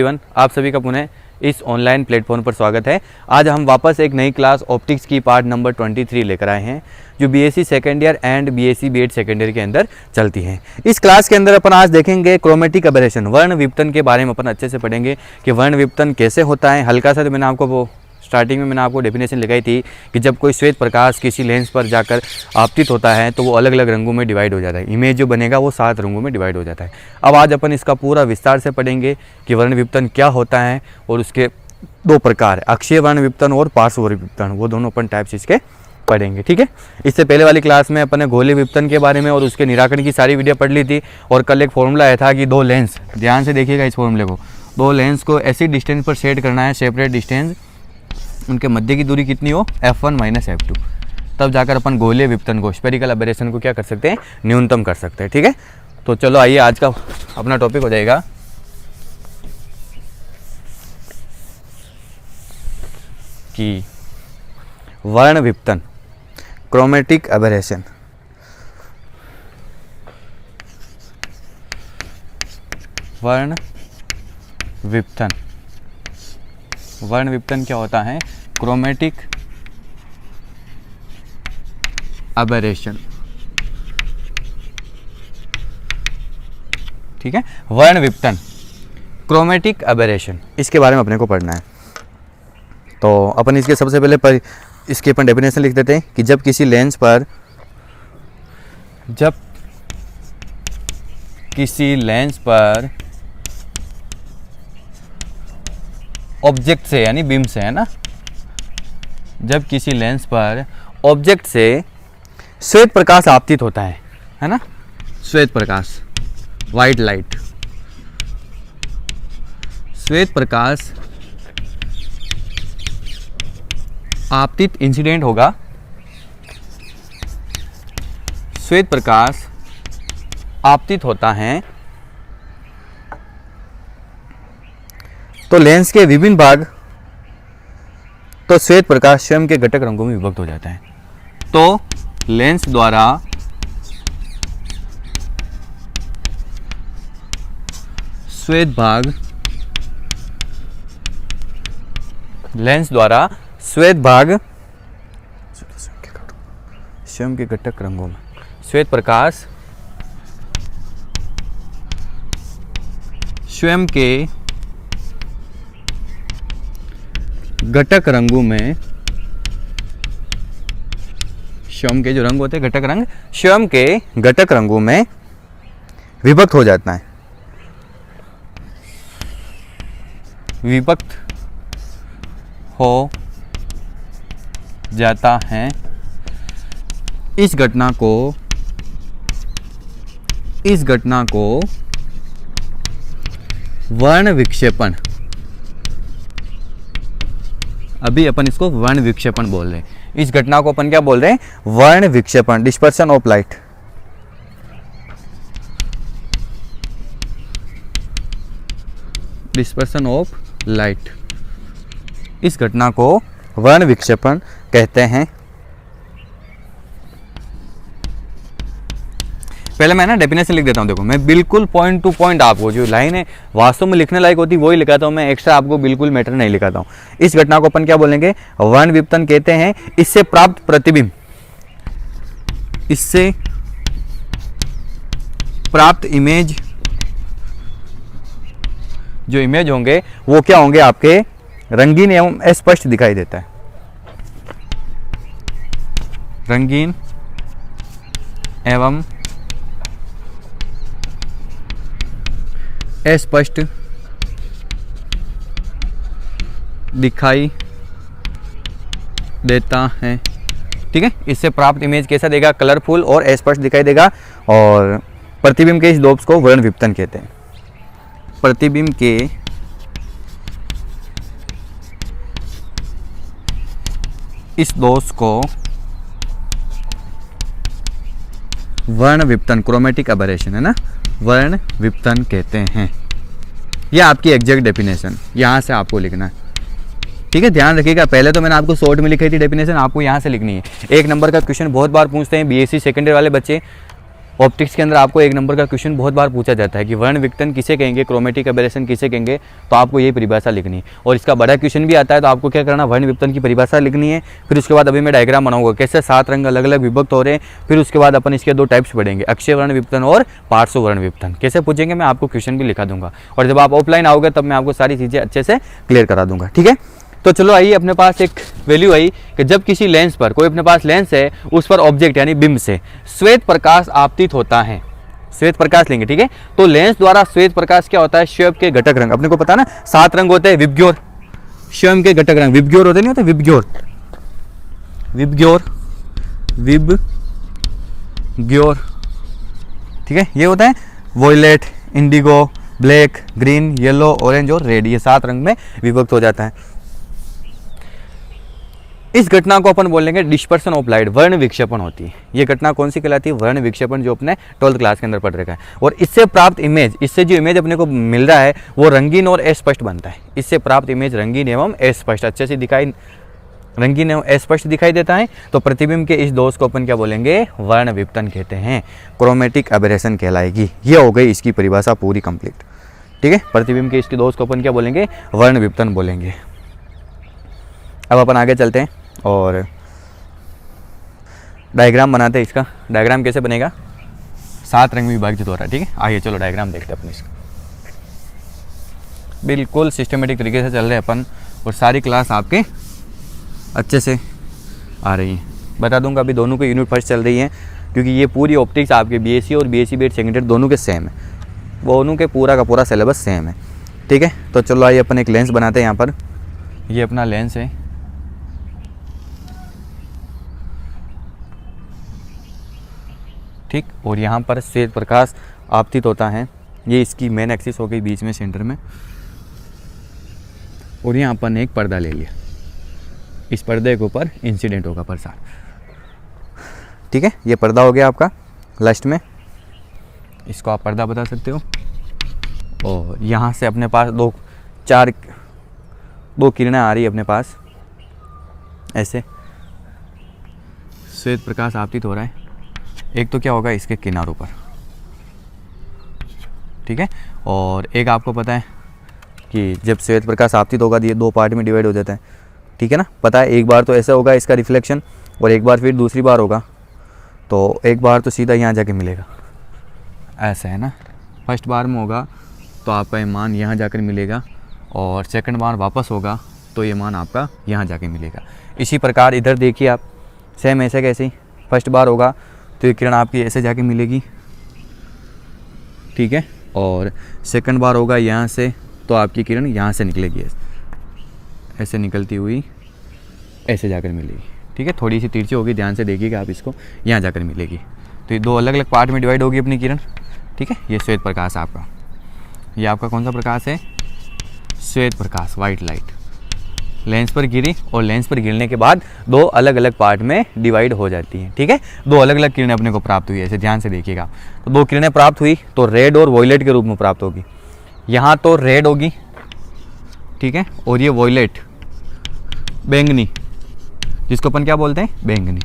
Everyone, आप सभी का पुनः इस ऑनलाइन प्लेटफॉर्म पर स्वागत है। आज हम वापस एक नई क्लास ऑप्टिक्स की पार्ट नंबर 23 लेकर आए हैं, जो BSc second year and BSc BEd second year के अंदर चलती हैं। इस क्लास के अंदर अपन आज देखेंगे क्रोमेटिक एबरेशन, वर्ण विपतन के बारे में अपन अच्छे से पढ़ेंगे कि वर्ण विपतन कैसे होता है। हल्का सा तो मैंने आपको वो स्टार्टिंग में मैंने आपको डेफिनेशन लगाई थी कि जब कोई श्वेत प्रकाश किसी लेंस पर जाकर आपतित होता है तो वो अलग अलग रंगों में डिवाइड हो जाता है। इमेज जो बनेगा वो 7 रंगों में डिवाइड हो जाता है। अब आज अपन इसका पूरा विस्तार से पढ़ेंगे कि वर्ण विपतन क्या होता है और उसके 2 प्रकार, अक्षीय वर्ण विपतन और पार्श्व वर्ण विपतन, वो दोनों अपन टाइप्स इसके पढ़ेंगे। ठीक है, इससे पहले वाली क्लास में अपन ने गोलीय विपतन के बारे में और उसके निराकरण की सारी वीडियो पढ़ ली थी। और कल एक फॉर्मूला आया था कि 2 लेंस, ध्यान से देखिएगा इस फॉर्मूले को, 2 लेंस को ऐसी डिस्टेंस पर सेट करना है, सेपरेट डिस्टेंस, उनके मध्य की दूरी कितनी हो, f1 - f2, तब जाकर अपन गोलीय विपतन को, स्फेरिकल एबरेशन को क्या कर सकते हैं, न्यूनतम कर सकते हैं। ठीक है, तो चलो आइए आज का अपना टॉपिक हो जाएगा कि वर्ण विपतन, क्रोमेटिक एबरेशन। वर्ण विपतन, वर्ण विपतन क्या होता है, क्रोमेटिक एबरेशन। ठीक है, वर्ण विपतन, क्रोमेटिक एबरेशन, इसके बारे में अपने को पढ़ना है। तो अपन इसके सबसे पहले इसके अपन डेफिनेशन लिख देते हैं कि जब किसी लेंस पर ऑब्जेक्ट से, यानी बीम से, है ना, जब किसी लेंस पर ऑब्जेक्ट से श्वेत प्रकाश आपतित होता है ना, श्वेत प्रकाश, वाइट लाइट, श्वेत प्रकाश आपतित इंसिडेंट होगा, श्वेत प्रकाश आपतित होता है तो लेंस के विभिन्न भाग, तो श्वेत प्रकाश स्वयं के घटक रंगों में विभक्त हो जाता है। तो लेंस द्वारा श्वेत भाग स्वयं के घटक रंगों में, श्वेत प्रकाश स्वयं के घटक रंगों में, स्वयं के जो रंग होते हैं घटक रंग, स्वयं के घटक रंगों में विभक्त हो जाता है, विभक्त हो जाता है। इस घटना को वर्ण विक्षेपण, अभी अपन इसको वर्ण विक्षेपण बोल रहे हैं। इस घटना को अपन क्या बोल रहे हैं, वर्ण विक्षेपण, dispersion of light. Dispersion of light, इस घटना को वर्ण विक्षेपण कहते हैं। पहले मैं ना डेफिनेशन लिख देता हूँ। देखो, मैं बिल्कुल पॉइंट टू पॉइंट आपको जो लाइन है वास्तव में लिखने लायक होती वही लिखाता हूँ, मैं एक्स्ट्रा आपको बिल्कुल मैटर नहीं लिखाता हूँ। इस घटना को अपन क्या बोलेंगे, वर्ण विपतन कहते हैं। इससे प्राप्त प्रतिबिंब, इससे प्राप्त इमेज, जो इमेज होंगे वो क्या होंगे, आपके रंगीन एवं स्पष्ट दिखाई देता है, रंगीन एवं स्पष्ट दिखाई देता है। ठीक है, इससे प्राप्त इमेज कैसा देगा, कलरफुल और स्पष्ट दिखाई देगा। और प्रतिबिंब के इस दोष को वर्ण विपतन कहते हैं। प्रतिबिंब के इस दोष को वर्ण विपतन, क्रोमेटिक एबरेशन, है ना, वर्ण विपतन कहते हैं। यह आपकी एग्जैक्ट डेफिनेशन यहाँ से आपको लिखना है। ठीक है, ध्यान रखिएगा। पहले तो मैंने आपको शॉर्ट में लिखी थी डेफिनेशन, आपको यहाँ से लिखनी है। 1 नंबर का क्वेश्चन बहुत बार पूछते हैं बीएससी सेकेंड ईयर वाले बच्चे, ऑप्टिक्स के अंदर आपको 1 नंबर का क्वेश्चन बहुत बार पूछा जाता है कि वर्ण विघटन किसे कहेंगे, क्रोमेटिक एबेरेशन किसे कहेंगे, तो आपको ये परिभाषा लिखनी है। और इसका बड़ा क्वेश्चन भी आता है, तो आपको क्या करना, वर्ण विघटन की परिभाषा लिखनी है। फिर उसके बाद अभी मैं डायग्राम बनाऊंगा कैसे 7 रंग अलग अलग विभक्त हो रहे हैं। फिर उसके बाद अपन इसके 2 टाइप्स पढ़ेंगे, अक्षय वर्ण विघटन और पार्श्व वर्ण विघटन। कैसे पूछेंगे मैं आपको क्वेश्चन भी लिखा दूंगा, और जब आप ऑफलाइन आओगे तब मैं आपको सारी चीज़ें अच्छे से क्लियर करा दूंगा। ठीक है, तो चलो आइए, अपने पास एक वैल्यू आई कि जब किसी लेंस पर, कोई अपने पास लेंस है, उस पर ऑब्जेक्ट यानी बिंब से श्वेत प्रकाश आपतित होता है। श्वेत प्रकाश लेंगे, ठीक है। तो लेंस द्वारा श्वेत प्रकाश क्या होता है, स्वयं के घटक रंग, अपने को पता ना 7 रंग होते हैं, विबग्योर, स्वयं के घटक रंग विबग्योर होते नहीं होते, विबग्योर, विबग्योर, विबग्योर, ठीक है। ये होता है violet, indigo, black, green, yellow, orange और रेड, ये 7 रंग में विभक्त हो जाता है। इस घटना को अपन बोलेंगे डिस्पर्सन ऑफ लाइट, वर्ण विक्षेपण होती है। ये घटना कौन सी कहलाती है, वर्ण विक्षेपण, जो अपने 12th क्लास के अंदर पढ़ रखा है। और इससे प्राप्त इमेज, इससे जो इमेज अपने को मिल रहा है वो रंगीन और अस्पष्ट बनता है। इससे प्राप्त इमेज रंगीन एवं अस्पष्ट, अच्छे से दिखाई, रंगीन एवं अस्पष्ट दिखाई देता है। तो प्रतिबिंब के इस दोष को अपन क्या बोलेंगे, वर्ण विघटन कहते हैं, क्रोमेटिक एबेरेशन कहलाएगी। ये हो गई इसकी परिभाषा पूरी कंप्लीट। ठीक है, प्रतिबिंब के इसके दोष को अपन क्या बोलेंगे, वर्ण विघटन बोलेंगे। अब अपन आगे चलते हैं और डायग्राम बनाते हैं। इसका डायग्राम कैसे बनेगा, 7 रंग में विभाजित हो रहा है। ठीक है, आइए चलो डायग्राम देखते हैं अपने इसका। बिल्कुल सिस्टमेटिक तरीके से चल रहे हैं अपन, और सारी क्लास आपके अच्छे से आ रही है। बता दूंगा अभी दोनों की यूनिट फर्स्ट चल रही है, क्योंकि ये पूरी ऑप्टिक्स आपके बीएससी और बीएससी बीएड सेकेंड ईयर दोनों के सेम है, दोनों के पूरा का पूरा सिलेबस सेम है। ठीक है, तो चलो आइए अपन एक लेंस बनाते हैं। यहाँ पर ये अपना लेंस है, ठीक, और यहाँ पर श्वेत प्रकाश आपतित होता है। ये इसकी मेन एक्सिस हो गई बीच में सेंटर में, और यहाँ अपन एक पर्दा ले लिया, इस पर्दे के ऊपर इंसिडेंट होगा प्रसार। ठीक है, ये पर्दा हो गया आपका लास्ट में, इसको आप पर्दा बता सकते हो। और यहाँ से अपने पास दो किरणें आ रही है अपने पास, ऐसे श्वेत प्रकाश आपतित हो रहा है। एक तो क्या होगा इसके किनारों पर, ठीक है, और एक आपको पता है कि जब श्वेत प्रकाश आपतित होगा तो ये 2 पार्ट में डिवाइड हो जाता है। ठीक है ना, पता है, एक बार तो ऐसा होगा इसका रिफ्लेक्शन, और एक बार फिर दूसरी बार होगा, तो एक बार तो सीधा यहाँ जाके मिलेगा, ऐसा है ना। फर्स्ट बार में होगा तो आपका ये मान यहाँ जाकर मिलेगा, और सेकंड बार वापस होगा तो ये मान आपका यहाँ जाके मिलेगा। इसी प्रकार इधर देखिए आप, सेम ऐसे कैसे ही फर्स्ट बार होगा तो ये किरण आपकी ऐसे जाके मिलेगी, ठीक है, और सेकंड बार होगा यहाँ से तो आपकी किरण यहाँ से निकलेगी, ऐसे निकलती हुई ऐसे जाकर मिलेगी। ठीक है, थोड़ी सी तिरछी होगी, ध्यान से देखिएगा आप इसको, यहाँ जाकर मिलेगी। तो ये 2 अलग अलग पार्ट में डिवाइड होगी अपनी किरण। ठीक है, ये श्वेत प्रकाश आपका, ये आपका कौन सा प्रकाश है, श्वेत प्रकाश, वाइट लाइट, लेंस पर गिरी, और लेंस पर गिरने के बाद 2 अलग अलग पार्ट में डिवाइड हो जाती हैं। ठीक है, 2 अलग अलग किरणें अपने को प्राप्त हुई, ऐसे ध्यान से देखिएगा। तो 2 किरणें प्राप्त हुई तो रेड और वॉयलेट के रूप में प्राप्त होगी। यहाँ तो रेड होगी, ठीक है, और ये वॉयलेट बैंगनी, जिसको अपन क्या बोलते हैं, बैंगनी।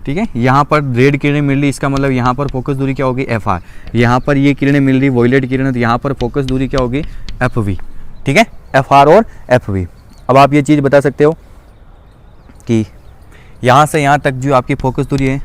ठीक है, यहाँ पर रेड किरणें मिल रही, इसका मतलब यहाँ पर फोकस दूरी क्या होगी, FR। यहाँ पर ये किरणें मिल रही वॉयलेट किरणें, तो यहाँ पर फोकस दूरी क्या होगी, FV। ठीक है, FR और FV। अब आप ये चीज़ बता सकते हो कि यहाँ से यहाँ तक जो आपकी फोकस दूरी है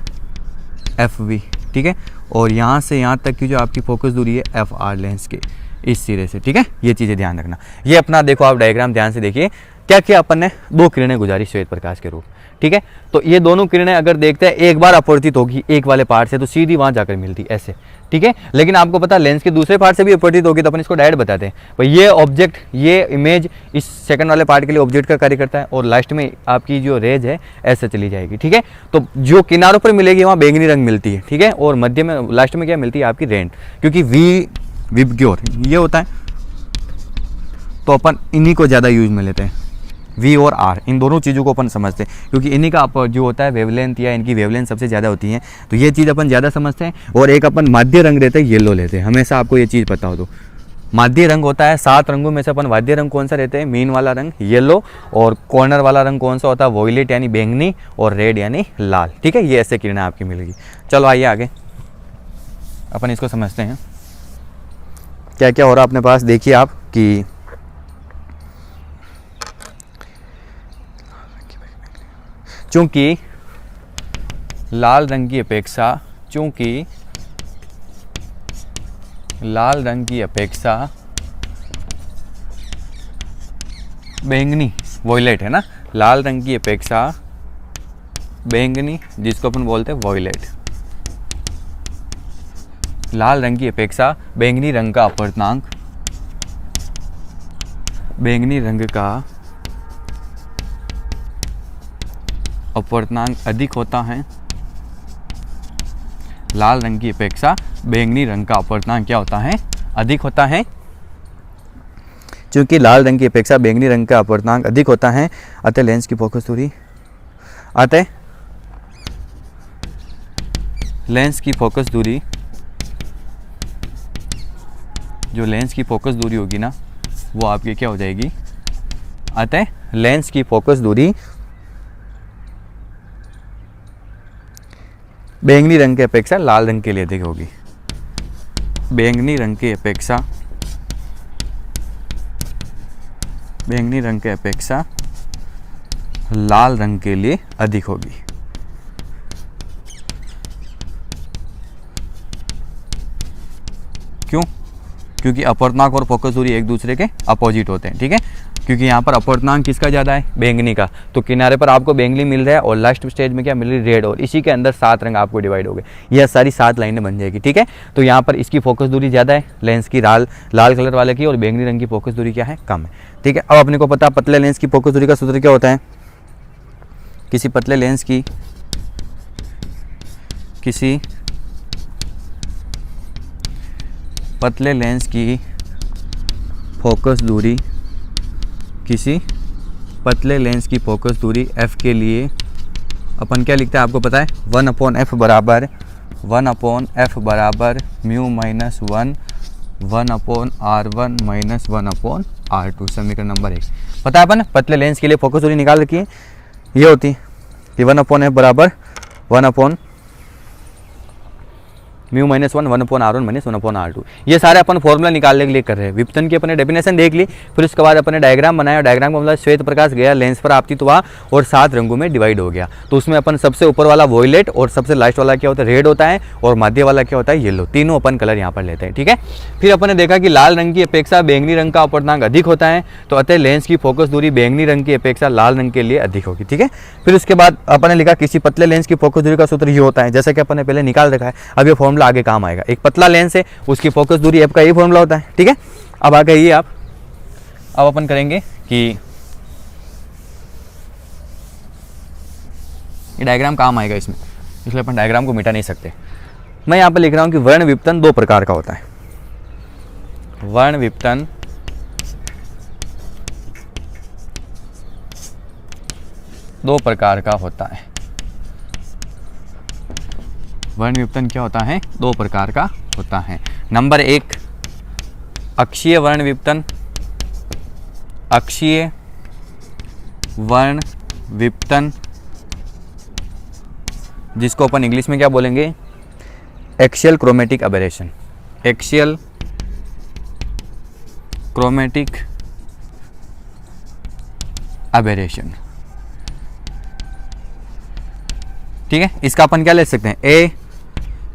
FV, ठीक है, और यहाँ से यहाँ तक की जो आपकी फोकस दूरी है FR लेंस के इस सिरे से। ठीक है, ये चीज़ें ध्यान रखना। ये अपना देखो आप डायग्राम ध्यान से देखिए, क्या क्या अपन ने 2 किरणें गुजारी श्वेत प्रकाश के रूप। ठीक है, तो ये दोनों किरणें अगर देखते हैं एक बार अपवर्तित होगी एक वाले पार्ट से तो सीधी वहाँ जाकर मिलती ऐसे। ठीक है, लेकिन आपको पता लेंस के दूसरे पार्ट से भी अपवर्तित होगी तो अपन इसको डायरेक्ट बताते हैं भाई ये ऑब्जेक्ट, ये इमेज इस सेकंड वाले पार्ट के लिए ऑब्जेक्ट का कार्य करता है, और लास्ट में आपकी जो रेज है ऐसे चली जाएगी। ठीक है, तो जो किनारों पर मिलेगी वहाँ बैंगनी रंग मिलती है। ठीक है, और मध्य में लास्ट में क्या मिलती है आपकी रेड, क्योंकि विबग्योर ये होता है, तो अपन इन्हीं को ज़्यादा यूज में लेते हैं, V और R, इन दोनों चीज़ों को अपन समझते हैं, क्योंकि इन्हीं का जो होता है वेवलेंथ या इनकी वेवलेंथ सबसे ज़्यादा होती है, तो ये चीज़ अपन ज़्यादा समझते हैं। और एक अपन माध्य रंग रहते हैं, येलो लेते हैं, हमेशा आपको ये चीज़ पता हो। तो माध्य रंग होता है 7 रंगों में से अपन माध्य रंग कौन सा रहते हैं, मीन वाला रंग येलो, और कॉर्नर वाला रंग कौन सा होता है, वॉयलेट यानी बैंगनी, और रेड यानी लाल। ठीक है, ये ऐसे किरणें आपकी मिलेगी। चलो आइए आगे अपन इसको समझते हैं क्या क्या हो रहा है अपने पास। देखिए आप कि चूंकि लाल रंग की अपेक्षा बैंगनी वॉयलेट है ना, लाल रंग की अपेक्षा बैंगनी, जिसको अपन बोलते हैं वॉयलेट, लाल रंग की अपेक्षा बैंगनी रंग का अपवर्तनांक, बैंगनी रंग का अपवर्तनांक अधिक होता है। लाल रंग की अपेक्षा बैंगनी रंग का अपवर्तनांक क्या होता है? अधिक होता है। चूंकि लाल रंग की अपेक्षा बैंगनी रंग का अपवर्तनांक अधिक होता है, अतः लेंस की फोकस दूरी, अतः लेंस की फोकस दूरी, जो लेंस की फोकस दूरी होगी ना वो आपकी क्या हो जाएगी? अतः लेंस की फोकस दूरी बैंगनी रंग की अपेक्षा लाल रंग के लिए अधिक होगी। बैंगनी रंग की अपेक्षा लाल रंग के लिए अधिक होगी। क्यों? क्योंकि अपवर्तनांक और फोकस दूरी एक दूसरे के अपोजिट होते हैं, ठीक है। क्योंकि यहाँ पर अपवर्तनांक किसका ज़्यादा है? बैंगनी का। तो किनारे पर आपको बैंगनी मिल रहा है और लास्ट स्टेज में क्या मिल रही है? रेड। और इसी के अंदर 7 रंग आपको डिवाइड हो गए, यह सारी 7 लाइनें बन जाएगी, ठीक है। तो यहाँ पर इसकी फोकस दूरी ज़्यादा है लेंस की, लाल कलर वाले की, और बैंगनी रंग की फोकस दूरी क्या है? कम है, ठीक है। अब अपने को पता पतले लेंस की फोकस दूरी का सूत्र क्या होता है? किसी पतले लेंस की फोकस दूरी f के लिए अपन क्या लिखते हैं आपको पता है? 1/f बराबर mu minus 1 1/r1 minus 1/r2, समीकरण नंबर 1। पता है अपन पतले लेंस के लिए फोकस दूरी निकाल रखी है, ये होती कि 1/f बराबर 1 mu minus 1 1/r1 minus 1/r2। ये सारे अपन फॉर्मूला निकालने के लिए कर रहे हैं। विपतन की अपने डेफिनेशन देख ली, फिर उसके बाद अपने डायग्राम बनाया। डायग्राम का मतलब श्वेत प्रकाश गया लेंस पर आपतित हुआ और 7 रंगों में डिवाइड हो गया। तो उसमें अपन सबसे ऊपर वाला वॉयलेट और सबसे लास्ट वाला क्या होता है? रेड होता है, और मध्य वाला क्या होता है? येलो। तीनों अपन कलर यहाँ पर लेते हैं, ठीक है। फिर अपन ने देखा कि लाल रंग की अपेक्षा बैंगनी रंग का अपवर्तनांक अधिक होता है, तो अतः लेंस की फोकस दूरी बैंगनी रंग की अपेक्षा लाल रंग के लिए अधिक होगी, ठीक है। फिर उसके बाद अपन ने लिखा किसी पतले लेंस की फोकस दूरी का सूत्र ये होता है, जैसा कि अपन ने पहले निकाल रखा है। अब ये फॉर्मूला आगे काम आएगा। एक पतला लेंस है, उसकी फोकस दूरी f का ये फॉर्मूला होता है, ठीक है। अब आगे ये आप अब अपन करेंगे कि ये डायग्राम काम आएगा इसमें, इसलिए अपन डायग्राम को मिटा नहीं सकते। मैं यहाँ पर लिख रहा हूँ कि वर्ण विपतन 2 प्रकार का होता है। वर्ण विपतन दो प्रकार का होता है। वर्ण विपतन क्या होता है? 2 प्रकार का होता है। नंबर 1 अक्षीय वर्ण विपतन। अक्षीय वर्ण विपतन जिसको अपन इंग्लिश में क्या बोलेंगे? Axial chromatic aberration. Axial chromatic aberration, ठीक है। इसका अपन क्या ले सकते हैं? ए,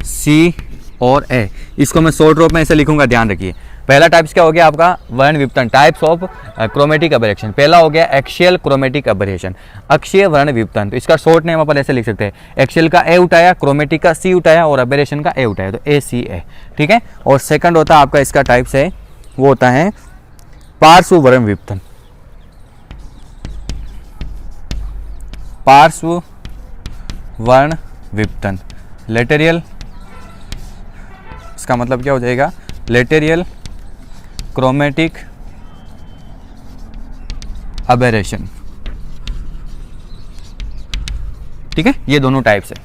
सी और ए। इसको मैं शॉर्ट रूप में ऐसे लिखूंगा, ध्यान रखिए। पहला टाइप्स क्या हो गया आपका? वर्ण विपतन, टाइप्स ऑफ क्रोमेटिक अबेरेशन। पहला हो गया एक्सियल क्रोमेटिक अबेरेशन, अक्षीय वर्ण विपतन। तो इसका शॉर्ट नेम अपन ऐसे लिख सकते हैं, एक्सियल का ए उठाया, क्रोमेटिक का सी उठाया और अबेरेशन का ए उठाया, तो ए सी ए, ठीक है। और सेकंड होता है आपका इसका टाइप्स है, वो होता है पार्श्व वर्ण विपतन। पार्श्व वर्ण विपतन, लेटेरियल, इसका मतलब क्या हो जाएगा? लेटेरियल क्रोमेटिक अबेरेशन, ठीक है। ये दोनों टाइप्स है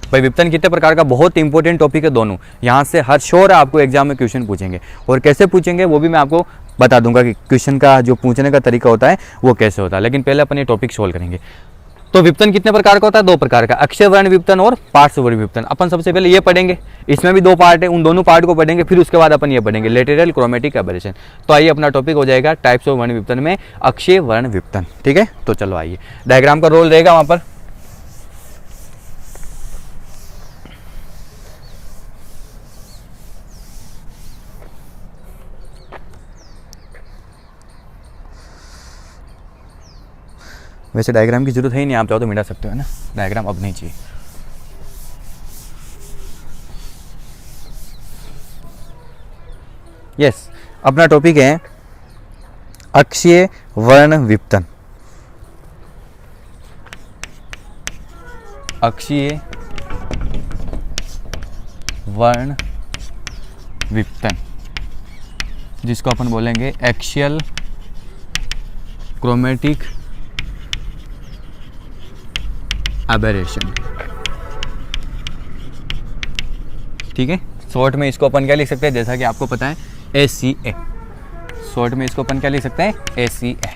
भाई। विपतन कितने प्रकार का? बहुत इंपॉर्टेंट टॉपिक है दोनों। यहाँ से हर श्योर आपको एग्जाम में क्वेश्चन पूछेंगे, और कैसे पूछेंगे वो भी मैं आपको बता दूंगा कि क्वेश्चन का जो पूछने का तरीका होता है वो कैसे होता है। लेकिन पहले अपन ये टॉपिक सोल्व करेंगे। तो विपतन कितने प्रकार का होता है? 2 प्रकार का, अक्षीय वर्ण विपतन और पार्श्व वर्ण विपतन। अपन सबसे पहले ये पढ़ेंगे, इसमें भी 2 पार्ट है, उन दोनों पार्ट को पढ़ेंगे, फिर उसके बाद अपन ये पढ़ेंगे लेटरल क्रोमेटिक एबरेशन। तो आइए अपना टॉपिक हो जाएगा टाइप्स ऑफ वर्ण विपतन में अक्षीय वर्ण विपतन। ठीक है, तो चलो आइए, डायग्राम का रोल रहेगा वहां पर। वैसे डायग्राम की जरूरत है ही नहीं, आप चाहो तो मिटा सकते हो ना, डायग्राम अब नहीं चाहिए। यस, अपना टॉपिक है अक्षीय वर्ण विपतन। अक्षीय वर्ण विपतन, जिसको अपन बोलेंगे एक्सियल क्रोमेटिक एबरेशन। ठीक है, शॉर्ट में इसको अपन क्या लिख सकते हैं, जैसा कि आपको पता है ACA। शॉर्ट में इसको अपन क्या लिख सकते हैं, ACA।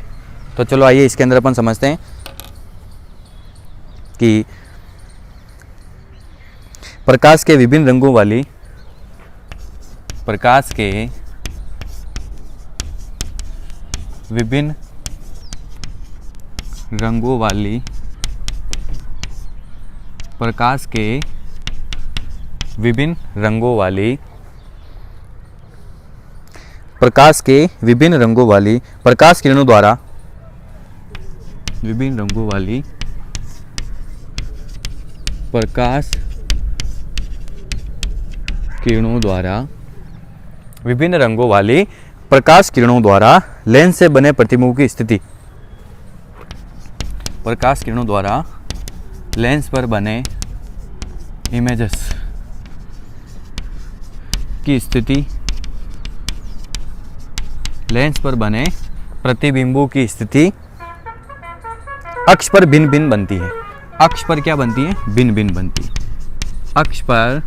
तो चलो आइए इसके अंदर अपन समझते हैं कि प्रकाश के विभिन्न रंगों वाली, प्रकाश के विभिन्न रंगों वाली, प्रकाश के विभिन्न रंगों वाली, प्रकाश के विभिन्न रंगों वाली प्रकाश किरणों द्वारा, विभिन्न रंगों वाली प्रकाश किरणों द्वारा, विभिन्न रंगों वाली प्रकाश किरणों द्वारा लेंस से बने प्रतिबिंब की स्थिति, प्रकाश किरणों द्वारा लेंस पर बने इमेजेस की स्थिति, लेंस पर बने प्रतिबिंबों की स्थिति अक्ष पर भिन्न भिन्न बनती है। अक्ष पर क्या बनती है? भिन्न भिन्न बनती है। अक्ष पर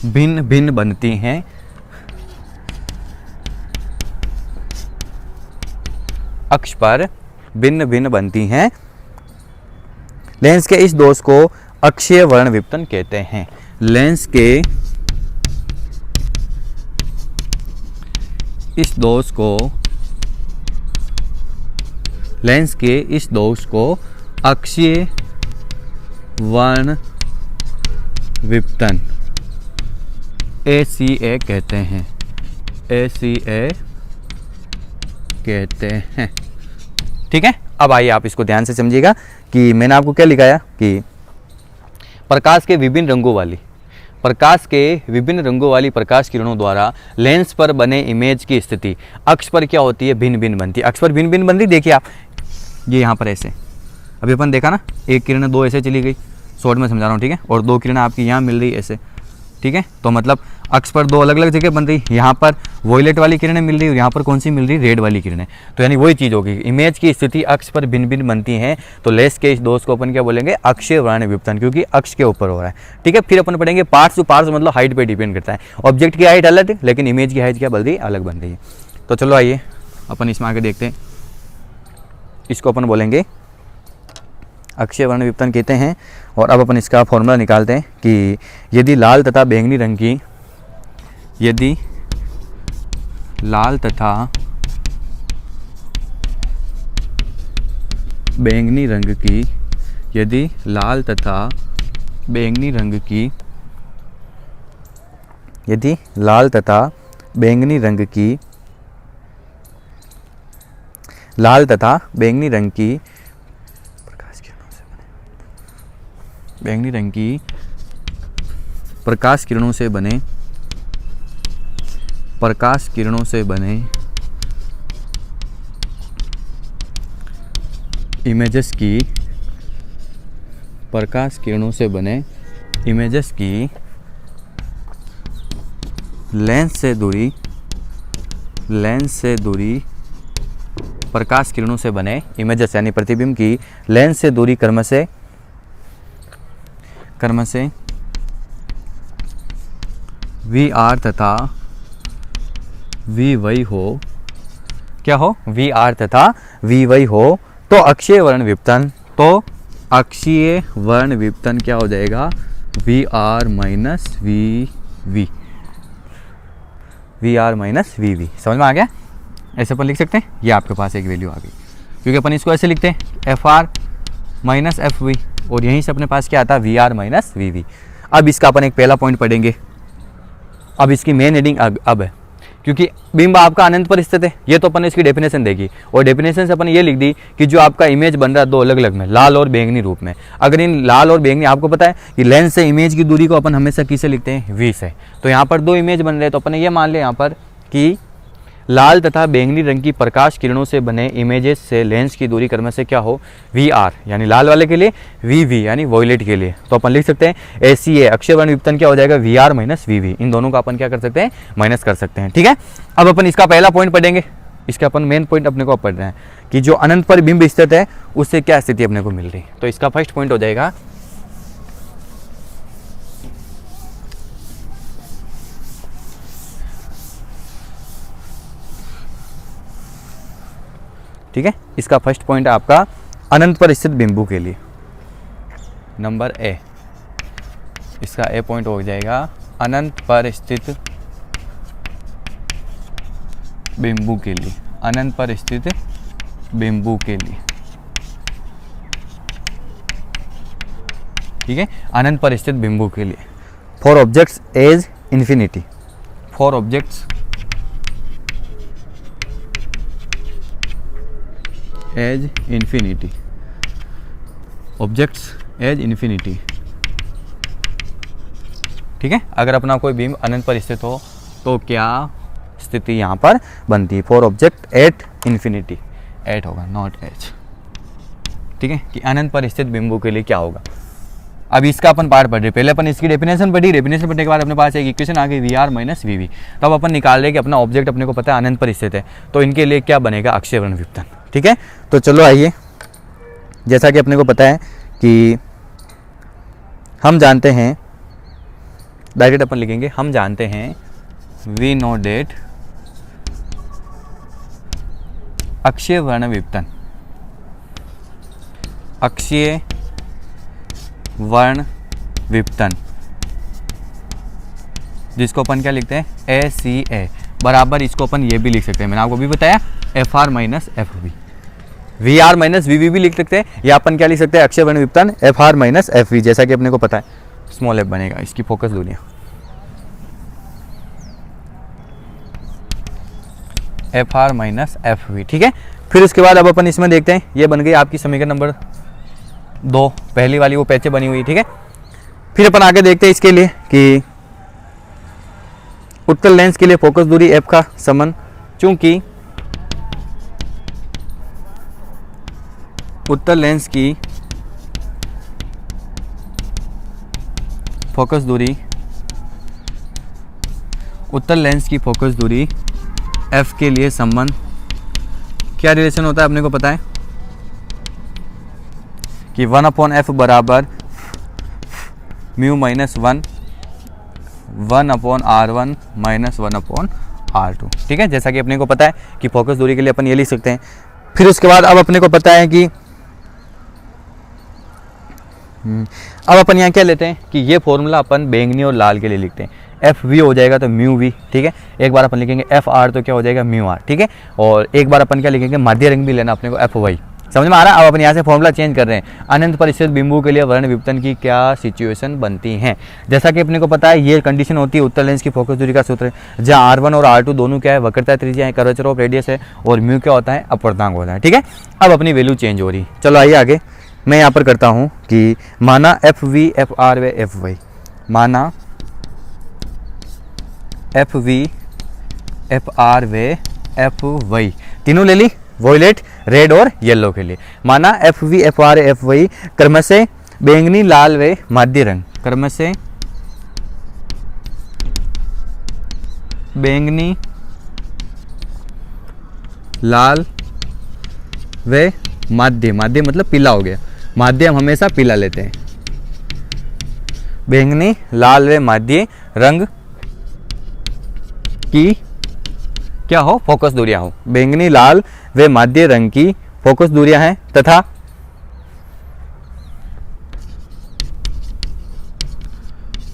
भिन्न भिन्न बनती हैं। अक्ष पर भिन्न भिन्न बनती हैं। लेंस के इस दोष को अक्षीय वर्ण विपतन कहते हैं। लेंस के इस दोष को, लेंस के इस दोष को अक्षीय वर्ण विपतन ACA कहते हैं। ACA कहते हैं। ठीक है, अब आइए आप इसको ध्यान से समझिएगा कि मैंने आपको क्या लिखाया कि प्रकाश के विभिन्न रंगों वाली, प्रकाश के विभिन्न रंगों वाली प्रकाश किरणों द्वारा लेंस पर बने इमेज की स्थिति अक्ष पर क्या होती है? भिन्न भिन्न बनती है। अक्ष पर भिन्न भिन्न बन रही, देखिए आप, ये यहाँ पर ऐसे, अभी अपन देखा ना, एक किरण 2 ऐसे चली गई, शॉर्ट में समझा रहा हूँ। ठीक है, और 2 किरण आपकी यहाँ मिल रही ऐसे। ठीक है, तो मतलब अक्ष पर 2 अलग अलग जगह बन रही, यहाँ पर वॉयलेट वाली किरणें मिल रही और यहाँ पर कौन सी मिल रही? रेड वाली किरणें। तो यानी वही चीज़ होगी, इमेज की स्थिति अक्ष पर भिन्न भिन्न बनती हैं। तो लेंस के इस दोष को अपन क्या बोलेंगे? अक्षीय वर्ण विपतन, क्योंकि अक्ष के ऊपर हो रहा है। ठीक है, फिर अपन पढ़ेंगे पार्ट्स टू पार्ट्स, मतलब हाइट पे डिपेंड करता है। ऑब्जेक्ट की हाइट अलग है, लेकिन इमेज की हाइट क्या बन रही है? अलग बन रही है। तो चलो आइए अपन इसमें आगे देखते हैं। इसको अपन बोलेंगे अक्षीय वर्ण विपतन कहते हैं। और अब अपन इसका फॉर्मूला निकालते हैं कि यदि लाल तथा बैंगनी रंग की, यदि लाल तथा बैंगनी रंग की, यदि लाल तथा बैंगनी रंग की, यदि लाल तथा बैंगनी रंग की, लाल तथा बैंगनी रंग की बैंगनी रंग की प्रकाश किरणों से बने, प्रकाश किरणों से बने इमेजेस की, प्रकाश किरणों से बने इमेजेस की लेंस से दूरी, लेंस से दूरी प्रकाश किरणों से बने इमेजेस यानी प्रतिबिंब की लेंस से दूरी क्रमशः VR तथा VY हो, क्या हो? VR तथा VY हो, तो अक्षीय वर्ण विपतन, तो अक्षीय वर्ण विपतन क्या हो जाएगा, V R minus V V, V R minus V V. समझ में आ गया? ऐसे अपन लिख सकते हैं, ये आपके पास एक वैल्यू आ गई, क्योंकि अपन इसको ऐसे लिखते हैं F R minus F V, और यहीं से अपने पास क्या आता है, V R minus V V. अब इसका अपन एक पहला पॉइंट पढ़ेंगे। अब इसकी मेन हेडिंग अब है, क्योंकि बिंब आपका अनंत पर स्थित है, ये तो अपन ने इसकी डेफिनेशन देखी, और डेफिनेशन से अपन ये लिख दी कि जो आपका इमेज बन रहा है दो अलग अलग में, लाल और बैंगनी रूप में। अगर इन लाल और बैंगनी, आपको पता है कि लेंस से इमेज की दूरी को अपन हमेशा किससे लिखते हैं, वी से। तो यहाँ पर दो इमेज बन रहे हैं, तो अपन ने ये मान लिया यहाँ पर कि लाल तथा बैंगनी रंग की प्रकाश किरणों से बने इमेजेस से लेंस की दूरी क्रम से क्या हो, वी आर, यानी लाल वाले के लिए वी वी यानी वॉयलेट के लिए। तो अपन लिख सकते हैं ऐसी है अक्षय वर्ण विपतन क्या हो जाएगा, V R minus V V. इन दोनों का अपन क्या कर सकते हैं, माइनस कर सकते हैं। ठीक है, अब अपन इसका पहला पॉइंट पढ़ेंगे। इसका अपन मेन पॉइंट अपने को पढ़ रहे हैं कि जो अनंत पर बिंब स्थित है उससे क्या स्थिति अपने को मिल रही है। तो इसका फर्स्ट पॉइंट हो जाएगा ठीक है, इसका फर्स्ट पॉइंट है आपका अनंत पर स्थित बिंबु के लिए, नंबर ए। इसका ए पॉइंट हो जाएगा अनंत पर स्थित बिंबु के लिए, अनंत पर स्थित बिंबु के लिए। ठीक है, अनंत पर स्थित बिंबु के लिए। For objects as infinity, for objects as infinity, objects as infinity. ठीक है, अगर अपना कोई बीम अनंत पर स्थित हो तो क्या स्थिति यहाँ पर बनती है, for object at infinity, at होगा नॉट एच। ठीक है, कि अनंत पर स्थित बिंबु के लिए क्या होगा। अब इसका अपन पार्ट पढ़ रहे, पहले अपन इसकी डेफिनेशन पढ़ी, डेफिनेशन पढ़ने के बाद अपने पास एक इक्वेशन आ गई V R minus V V. तब अपन निकाल रहे कि अपना ऑब्जेक्ट अपने को पता है अनंत पर स्थित है, तो इनके लिए क्या बनेगा, अक्षय वर्ण विपतन। ठीक है, तो चलो आइए, जैसा कि अपने को पता है कि हम जानते हैं, डायरेक्ट अपन लिखेंगे, हम जानते हैं वी नो डेट अक्षय वर्ण विपतन, अक्षय वर्ण विपतन, जिसको अपन क्या लिखते हैं, ए सी ए बराबर, इसको अपन ये भी लिख सकते हैं, मैंने आपको भी बताया, F R minus F V, V R minus V V भी लिख सकते हैं, या अपन क्या लिख सकते हैं, अक्षय वर्ण विपतन F R minus F V, जैसा कि अपने को पता है स्मॉल एफ बनेगा, इसकी फोकस दूरियां F R minus F V. ठीक है, फिर उसके बाद अब अपन इसमें देखते हैं, ये बन गई आपकी समीकरण नंबर 2, पहली वाली वो पैचे बनी हुई। ठीक है, फिर अपन आगे देखते हैं इसके लिए कि उत्तल लेंस के लिए फोकस दूरी एफ का संबंध, चूंकि उत्तल लेंस की फोकस दूरी, उत्तल लेंस की फोकस दूरी एफ के लिए संबंध क्या रिलेशन होता है अपने को पता है कि 1/f बराबर mu minus 1 1/r1 minus 1/r2। ठीक है, जैसा कि अपने को पता है कि फोकस दूरी के लिए अपन ये लिख सकते हैं। फिर उसके बाद अब अपने को पता है कि अब अपन यहाँ क्या लेते हैं कि ये फॉर्मूला अपन बैंगनी और लाल के लिए लिखते हैं, एफ वी हो जाएगा तो म्यू वी। ठीक है, एक बार अपन लिखेंगे एफ आर तो क्या हो जाएगा, म्यू आर। ठीक है, और एक बार अपन क्या लिखेंगे, माध्य रंग भी लेना अपने को, एफ वाई। समझ में आ रहा है? अब अपन यहाँ से फॉर्मूला चेंज कर रहे हैं, अनंत पर स्थित बिंबु के लिए वर्ण विपतन की क्या सिचुएशन बनती है। जैसा कि अपने को पता है ये कंडीशन होती है उत्तल लेंस की फोकस दूरी का सूत्र है, जहाँ R1 और R2 दोनों क्या है, वक्रता त्रिज्या है, कर्वेचर ऑफ रेडियस है, और म्यू क्या होता है, अपवर्तनांक होता है। ठीक है, अब अपनी वैल्यू चेंज हो रही। चलो आइए आगे, मैं यहाँ पर करता हूँ कि माना एफ वी एफ आर व एफ वाई, माना एफ वी एफ आर व एफ वाई तीनों ले ली, वॉयलेट, रेड और येलो के लिए। माना F V F R F Y क्रमशः बैंगनी, लाल व माध्य रंग, क्रमशः बैंगनी, लाल व माध्य, माध्य मतलब पीला हो गया, माध्य हम हमेशा पीला लेते हैं, बैंगनी, लाल व माध्य रंग की क्या हो, फोकस दूरियां हो, बैंगनी, लाल व माध्य रंग की फोकस दूरियां हैं तथा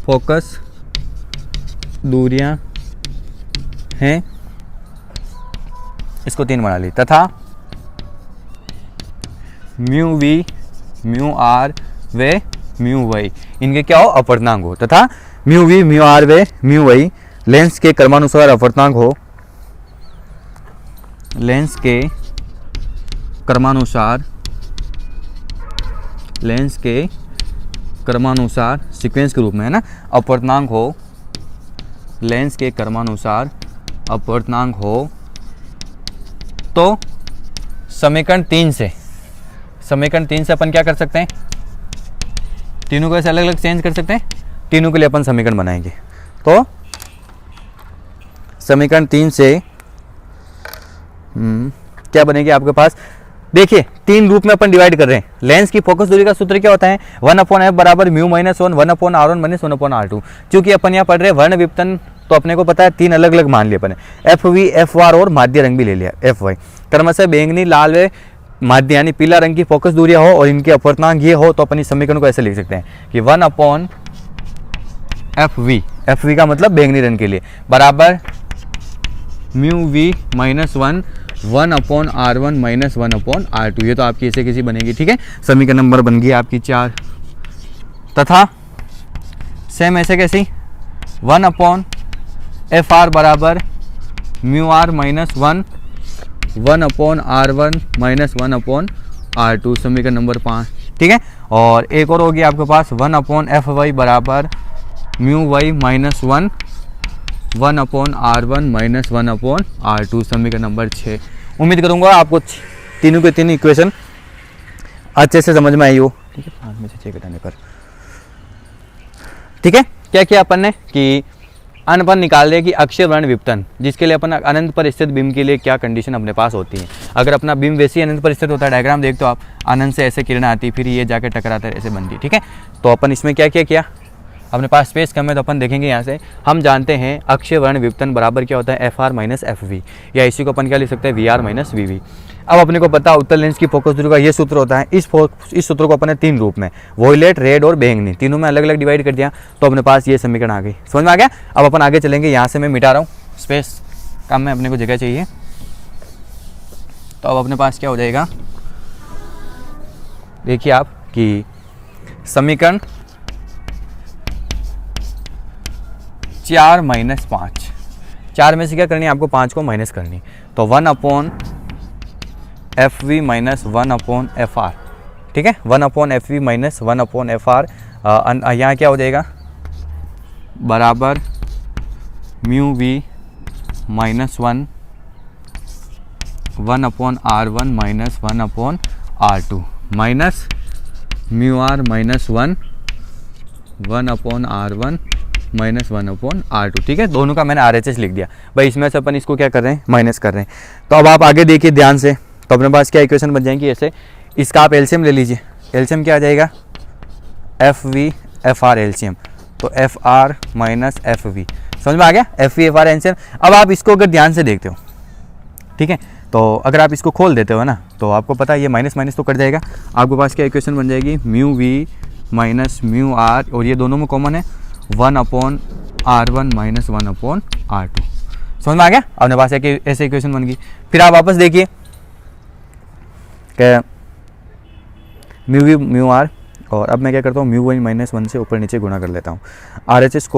फोकस दूरियां हैं, इसको 3 बना ली, तथा म्यू वी म्यू आर वे म्यू वाई इनके क्या हो, अपवर्तनांक हो, तथा म्यू वी म्यू आर वे म्यू वाई लेंस के क्रमानुसार अपवर्तनांक हो, लेंस के क्रमानुसार सीक्वेंस के रूप में है ना, अपवर्तनांक हो, लेंस के क्रमानुसार अपवर्तनांक हो, तो समीकरण 3 से अपन क्या कर सकते हैं, तीनों को ऐसे अलग अलग चेंज कर सकते हैं, तीनों के लिए अपन समीकरण बनाएंगे। तो समीकरण 3 से क्या बनेगी आपके पास, देखिए 3 रूप में अपन डिवाइड कर रहे हैं। लेंस की फोकस दूरी का सूत्र क्या होता है, 1/f बराबर mu minus 1 1/r1 minus 1/r2। क्योंकि अपन यहाँ पढ़ रहे हैं वर्ण विपतन, तो अपने को पता है 3 अलग अलग मान लिए अपने, एफ वी एफ आर और माध्य रंग भी ले लिया एफ वाई। क्रमशः बैंगनी लाल व माध्य यानी पीला रंग की फोकस दूरियां हो और इनके अपवर्तनांक ये हो, तो अपन इस समीकरण को ऐसे लिख सकते हैं कि 1/f का मतलब बैंगनी रंग के लिए बराबर mu V minus 1 1/r1 minus 1/r2। ये तो आपकी ऐसे किसी बनेगी, ठीक है। समीकरण नंबर बन गई आपकी 4, तथा सेम ऐसे कैसी 1/fr बराबर mu R minus 1 1/r1 minus 1/r2, समीकरण नंबर 5, ठीक है। और एक और होगी आपके पास 1/fy बराबर mu Y minus 1 1/r1 minus 1/r2, समीकरण नंबर 6। उम्मीद करूंगा आपको तीनों के तीन इक्वेशन अच्छे से समझ में आई हो, ठीक है। 5 में से 6 घटाने पर, ठीक है। क्या किया अपन ने कि अपन निकाल रहे कि अक्षीय वर्ण विपतन, जिसके लिए अपन अनंत पर स्थित बीम के लिए क्या कंडीशन अपने पास होती है। अगर अपना बीम वैसे ही अनंत पर स्थित होता है, डायग्राम देखते हो आप, अनंत से ऐसे किरण आती, फिर ये जाके टकराता है, ऐसे बनती, ठीक है। तो अपन इसमें क्या किया अपने पास स्पेस कम है, तो अपन देखेंगे यहाँ से हम जानते हैं अक्षीय वर्ण विपतन बराबर क्या होता है, F R minus F V, या इसी को अपन क्या लिख सकते हैं, V R minus V V. अब अपने को पता उत्तल लेंस की फोकस दूरी का ये सूत्र होता है। इस सूत्र को अपन ने 3 रूप में, वॉयलेट, रेड और बैंगनी, तीनों में अलग अलग डिवाइड कर दिया, तो अपने पास ये समीकरण आ गई। समझ में आ गया। अब अपन आगे चलेंगे, यहाँ से मैं मिटा रहा हूँ, स्पेस कम में अपने को जगह चाहिए। तो अब अपने पास क्या हो जाएगा, देखिए आप कि समीकरण 4 माइनस 5, 4 में से क्या करनी है आपको, 5 को माइनस करनी, तो 1/fv माइनस 1/fr, ठीक है। 1/fv माइनस 1/fr, यहाँ क्या हो जाएगा बराबर mu V minus 1 1/r1 minus 1/r2 minus mu R minus 1 1/r1 minus 1/r2, ठीक है। दोनों का मैंने RHS लिख दिया भाई, इसमें से अपन इसको क्या कर रहे हैं, माइनस कर रहे हैं। तो अब आप आगे देखिए ध्यान से, तो अपने पास क्या इक्वेशन बन जाएंगी ऐसे। इसका आप एलसीएम ले लीजिए, एलसीएम क्या आ जाएगा, F V F R LCM, तो F R minus F V, समझ में आ गया, F V F R LCM. अब आप इसको अगर ध्यान से देखते हो, ठीक है, तो अगर आप इसको खोल देते हो ना, तो आपको पता है ये माइनस माइनस तो कट जाएगा। आपके पास क्या इक्वेशन बन जाएगी, mu V minus mu R, और ये दोनों में कॉमन है 1/r1 माइनस 1/r2, समझ में आ गया। अपने पास ऐसे इक्वेशन बन गई। फिर आप वापस देखिए क्या म्यू वी म्यू आर, और अब मैं क्या करता हूँ, म्यू वाई माइनस 1 से ऊपर नीचे गुणा कर लेता हूँ। RHS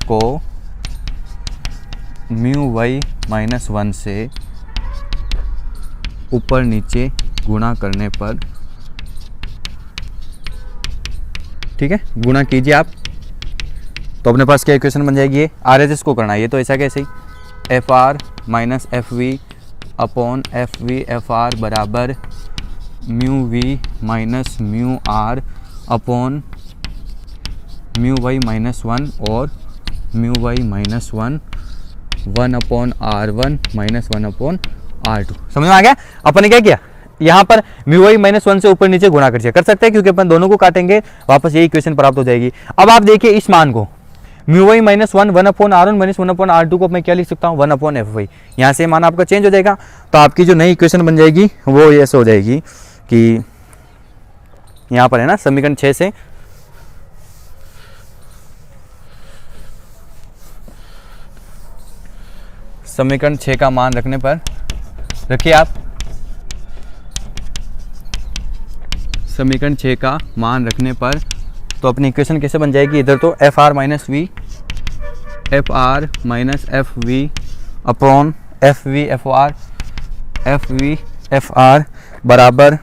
को म्यू वाई माइनस 1 से ऊपर नीचे गुणा करने पर, ठीक है, गुणा कीजिए आप, तो अपने पास क्या इक्वेशन बन जाएगी, ये RHS को करना है, ये तो ऐसा कैसे ही F R minus F V upon F V F R बराबर mu V minus mu R upon mu Y minus 1 और mu Y minus 1 1/r1 minus 1/r2, समझ में आ गया। अपन ने क्या किया, यहाँ पर म्यू वाई माइनस 1 से ऊपर नीचे गुणा कर सकते हैं, क्योंकि अपन दोनों को काटेंगे वापस यही इक्वेशन प्राप्त हो जाएगी। अब आप देखिए इस मान को, mu Y minus 1/r1 minus 1/r2 को मैं क्या लिख सकता हूँ 1/f(y). यहाँ से मान आपका चेंज हो जाएगा, तो आपकी जो नई इक्वेशन बन जाएगी वो ऐसे हो जाएगी कि यहाँ पर है ना समीकरण 6 से समीकरण 6 का मान रखने पर, रखिए आप समीकरण 6 का मान रखने पर, तो अपनी इक्वेशन कैसे बन जाएगी, इधर तो F R minus F V upon F V F R बराबर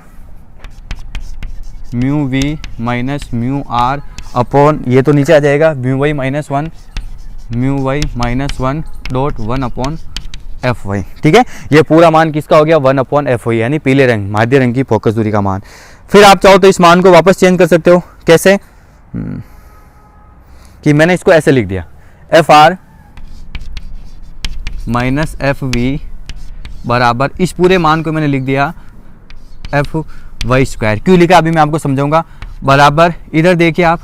mu V minus mu R upon, ये तो नीचे आ जाएगा म्यू वाई माइनस 1/1/f(y). ठीक है, ये पूरा मान किसका हो गया 1/f(y), यानी पीले रंग माध्य रंग की फोकस दूरी का मान। फिर आप चाहो तो इस मान को वापस चेंज कर सकते हो, कैसे कि मैंने इसको ऐसे लिख दिया F R minus F V बराबर, इस पूरे मान को मैंने लिख दिया एफ वाई स्क्वायर। क्यों लिखा अभी मैं आपको समझाऊंगा। बराबर इधर देखिए आप,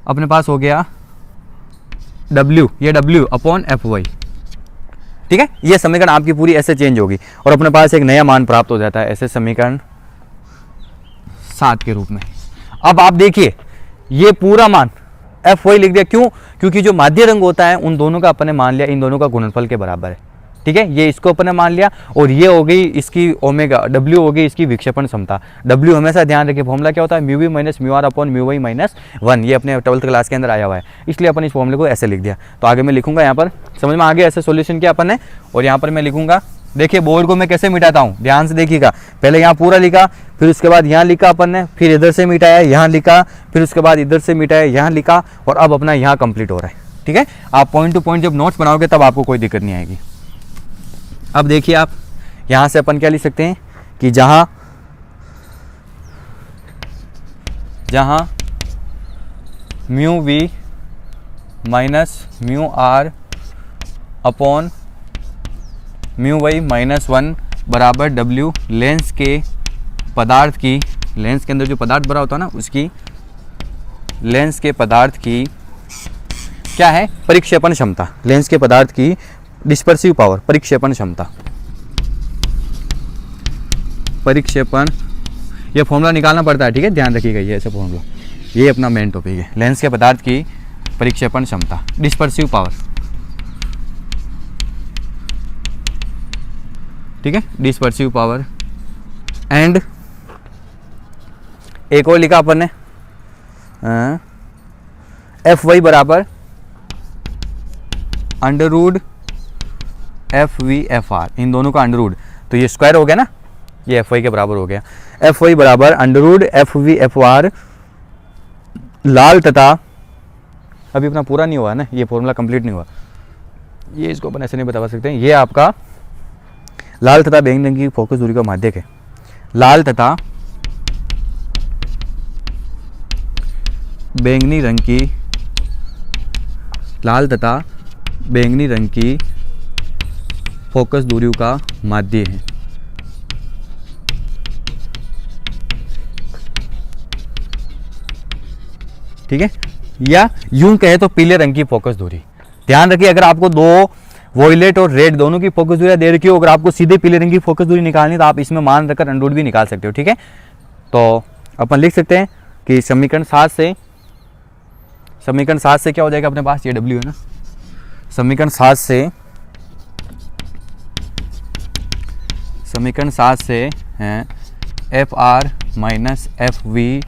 अपने पास हो गया W, ये W अपॉन एफ वाई। ठीक है, ये समीकरण आपकी पूरी ऐसे चेंज होगी और अपने पास एक नया मान प्राप्त हो जाता है ऐसे समीकरण 7 के रूप में। अब आप देखिए ये पूरा मान एफ वाई लिख दिया, क्यों, क्योंकि जो माध्य रंग होता है उन दोनों का अपने मान लिया इन दोनों का गुणनफल के बराबर है। ठीक है, ये इसको अपने मान लिया और ये हो गई इसकी ओमेगा, W हो गई इसकी विक्षेपण क्षमता। W हमेशा ध्यान रखिए फॉर्मूला क्या होता है, mu V minus mu R upon mu Y minus 1। ये अपने 12th क्लास के अंदर आया हुआ है, इसलिए अपन इस फॉर्मूले को ऐसे लिख दिया। तो आगे मैं लिखूंगा, यहाँ पर समझ में आगे ऐसे सोल्यूशन किया अपन ने, और यहाँ पर मैं लिखूंगा। देखिए बोर्ड को मैं कैसे मिटाता हूँ, ध्यान से देखिएगा। पहले यहाँ पूरा लिखा, फिर उसके बाद यहाँ लिखा अपन ने, फिर इधर से मिटाया यहाँ लिखा, फिर उसके बाद इधर से मिटाया यहाँ लिखा, और अब अपना यहाँ कंप्लीट हो रहा है। ठीक है, आप पॉइंट टू पॉइंट जब नोट्स बनाओगे तब आपको कोई दिक्कत नहीं आएगी। अब देखिए आप यहाँ से अपन क्या लिख सकते हैं कि जहाँ mu V minus mu R upon mu Y minus 1 बराबर W लेंस के पदार्थ की, लेंस के अंदर जो पदार्थ भरा होता है ना उसकी, लेंस के पदार्थ की क्या है परिक्षेपण क्षमता, लेंस के पदार्थ की डिस्पर्सिव पावर, परिक्षेपण क्षमता, परिक्षेपण, ये फॉर्मूला निकालना पड़ता है। ठीक है, ध्यान रखिएगा, ये ऐसे फॉर्मूला, ये अपना मेन टॉपिक है। लेंस के पदार्थ की परिक्षेपण क्षमता, डिस्पर्सिव पावर। ठीक है, डिस्पर्सिव पावर। एंड एक और लिखा अपन ने एफ वाई बराबर under root F V F R, इन दोनों का अंडर रूट, तो ये स्क्वायर हो गया ना, ये एफ वाई के बराबर हो गया। एफ वाई बराबर under root F V F R लाल तथा, अभी अपना पूरा नहीं हुआ ना, ये फॉर्मूला कंप्लीट नहीं हुआ, ये इसको अपन ऐसे नहीं बता सकते हैं। ये आपका लाल तथा बैंगनी रंग की फोकस दूरी का माध्यक है। लाल तथा बैंगनी रंग की, लाल तथा बैंगनी रंग की फोकस दूरियों का माध्य है। ठीक है, या यूं कहे तो पीले रंग की फोकस दूरी। ध्यान रखिए, अगर आपको दो वॉयलेट और रेड दोनों की फोकस दूरी दे रखी हो, अगर आपको सीधे पीले रंग की फोकस दूरी निकालनी तो आप इसमें मान रखकर अंडर रूट भी निकाल सकते हो। ठीक है, तो अपन लिख सकते हैं कि समीकरण 7 से क्या हो जाएगा अपने पास, ये W है ना, समीकरण 7 से हैं F R minus F V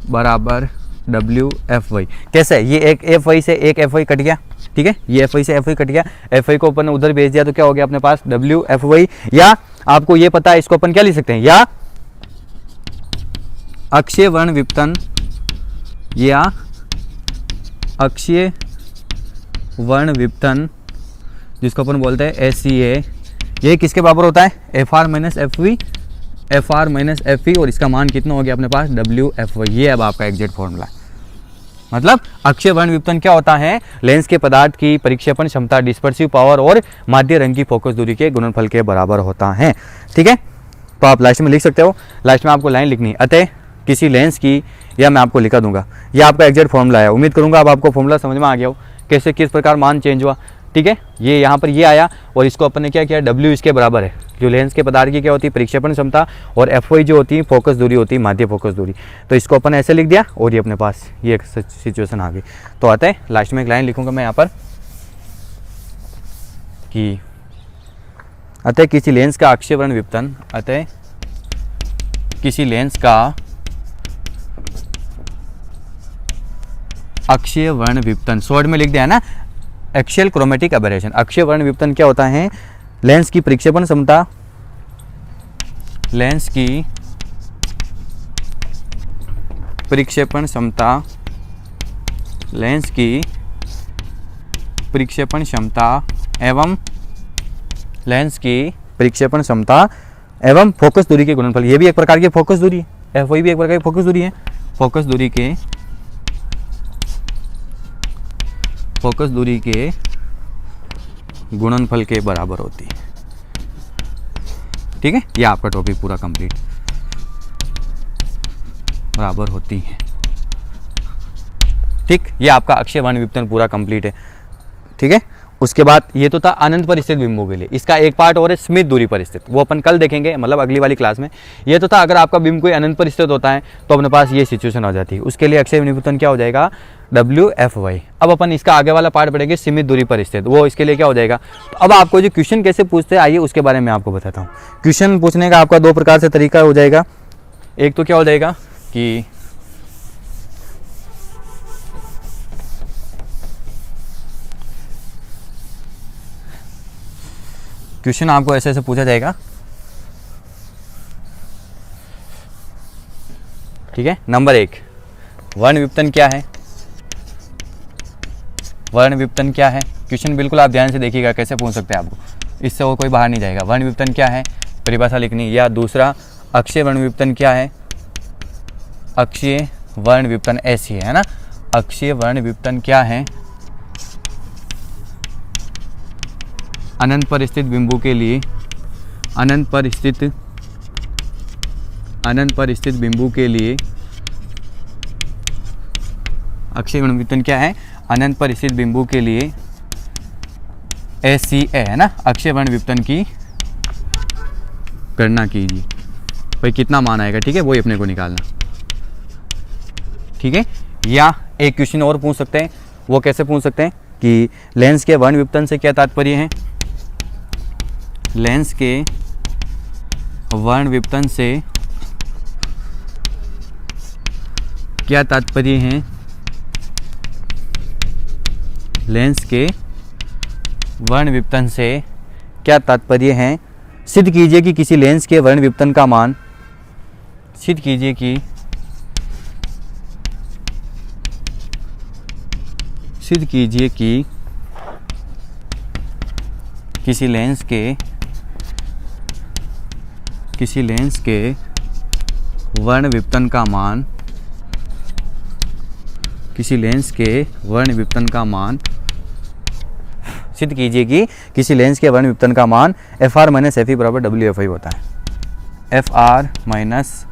बराबर W एफ वाई। कैसे, ये एक एफ वाई से एक एफ वाई कट गया। ठीक है, ये एफ वाई से एफ वाई कट गया, एफ वाई को अपन ने उधर भेज दिया तो क्या हो गया अपने पास W एफ वाई। या आपको ये पता है, इसको अपन क्या लिख सकते हैं, या अक्षीय वर्ण विपतन, या अक्षीय वर्ण विपतन जिसको अपन बोलते हैं SCA, ये किसके बराबर होता है, F R minus F V, F R minus F V, और इसका मान कितना हो गया अपने पास W एफ वाई। ये अब आपका एग्जैक्ट फॉर्मूला है। मतलब अक्षीय वर्ण विपतन क्या होता है, लेंस के पदार्थ की परिक्षेपण क्षमता, डिस्पर्सिव पावर और माध्य रंग की फोकस दूरी के गुणनफल के बराबर होता है। ठीक है, तो आप लास्ट में लिख सकते हो, लास्ट में आपको लाइन लिखनी, अतः किसी लेंस की, या मैं आपको लिखा दूंगा, यह आपका एग्जैक्ट फॉर्मूला है। उम्मीद करूंगा अब आपको फॉर्मूला समझ में आ गया हो, कैसे किस प्रकार मान चेंज हुआ। ठीक है, ये यहाँ पर ये आया और इसको अपन ने क्या किया, W इसके बराबर है, जो लेंस के पदार्थ की क्या होती है, प्रक्षेपण क्षमता, और FY जो होती है फोकस दूरी होती है, माध्य फोकस दूरी। तो इसको अपन ऐसे लिख दिया और ये अपने पास ये एक सिचुएशन आ गई। तो आता है लास्ट में एक लाइन लिखूंगा मैं यहाँ पर कि अतः किसी लेंस का अक्षीय वर्ण विपतन, अतः किसी लेंस का अक्षीय वर्ण विपतन, शॉर्ट में लिख दिया है ना, एक्सियल क्रोमेटिक एबरेशन। अक्षीय वर्ण विपतन क्या होता है, लेंस की प्रक्षेपण क्षमता, लेंस की प्रक्षेपण क्षमता, लेंस की प्रक्षेपण क्षमता एवं लेंस की प्रक्षेपण क्षमता एवं फोकस दूरी के गुणनफल। ये भी एक प्रकार की फोकस दूरी है, FY भी एक प्रकार की फोकस दूरी है, फोकस दूरी के गुणनफल के बराबर होती है। ठीक है, ये आपका टॉपिक पूरा कंप्लीट, बराबर होती है। ठीक, ये आपका अक्षीय वर्ण विपतन पूरा कंप्लीट है। ठीक है, उसके बाद ये तो था अनंत पर स्थित बिंबु के लिए। इसका एक पार्ट और है स्मिथ दूरी पर स्थित, वो अपन कल देखेंगे, मतलब अगली वाली क्लास में। ये तो था अगर आपका बिंब कोई अनंत पर स्थित होता है तो अपने पास ये सिचुएशन आ जाती है, उसके लिए अक्षीय वर्ण विपतन क्या हो जाएगा, WFY। अब अपन इसका आगे वाला पार्ट पढ़ेंगे सीमित दूरी पर स्थित, वो इसके लिए क्या हो जाएगा। तो अब आपको जो क्वेश्चन कैसे पूछते हैं आइए उसके बारे में आपको बताता हूँ। क्वेश्चन पूछने का आपका दो प्रकार से तरीका हो जाएगा। एक तो क्या हो जाएगा कि क्वेश्चन आपको ऐसे ऐसे पूछा जाएगा। ठीक है, नंबर 1, वर्ण विपतन क्या है, वर्ण विपतन क्या है। क्वेश्चन बिल्कुल आप ध्यान से देखिएगा, कैसे पूछ सकते हैं आपको, इससे वो कोई बाहर नहीं जाएगा। वर्ण विपतन क्या है, परिभाषा लिखनी। या दूसरा, अक्षीय वर्ण विपतन क्या है, अक्षीय वर्ण विपतन ऐसी है ना, अक्षीय वर्ण विपतन क्या है, अनंत पर स्थित बिंबु के लिए, अनंत पर स्थित बिंबु के लिए अक्षीय वर्ण विपतन क्या है, अनंत पर स्थित बिंबु के लिए ACA है ना, अक्षीय वर्ण विपतन की गणना कीजिए। भाई कितना मान आएगा, ठीक है, वही अपने को निकालना। ठीक है, या एक क्वेश्चन और पूछ सकते हैं, वो कैसे पूछ सकते हैं कि लेंस के वर्ण विपतन से क्या तात्पर्य है, लेंस के वर्ण विपतन से क्या तात्पर्य है, लेंस के वर्ण विपतन से क्या तात्पर्य है। सिद्ध कीजिए कि किसी लेंस के वर्ण विपतन का मान, सिद्ध कीजिए कि किसी लेंस के वर्ण विपतन का मान, किसी लेंस के वर्ण विपतन का मान, सिद्ध कीजिए कि किसी लेंस के वर्ण विपतन का मान FR माइनस FV बराबर WFI होता है। FR माइनस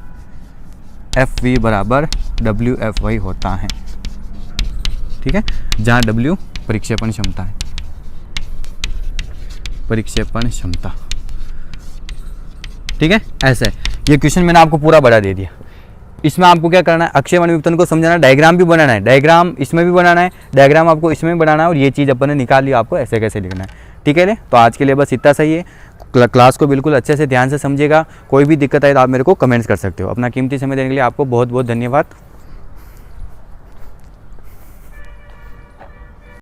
FV बराबर WFI होता है। ठीक है, जहाँ W प्रक्षेपण क्षमता है, प्रक्षेपण क्षमता। ठीक है, ऐसे ये क्वेश्चन मैंने आपको पूरा बड़ा दे दिया। इसमें आपको क्या करना है, अक्षीय वर्ण विपतन को समझाना, डायग्राम भी बनाना है, डायग्राम इसमें भी बनाना है, डायग्राम आपको इसमें भी बनाना है, और ये चीज़ अपन ने निकाल ली, आपको ऐसे कैसे लिखना है। ठीक है, तो आज के लिए बस इतना सही है। क्लास को बिल्कुल अच्छे से ध्यान से समझिएगा। कोई भी दिक्कत आए तो आप मेरे को कमेंट्स कर सकते हो। अपना कीमती समय देने के लिए आपको बहुत बहुत धन्यवाद।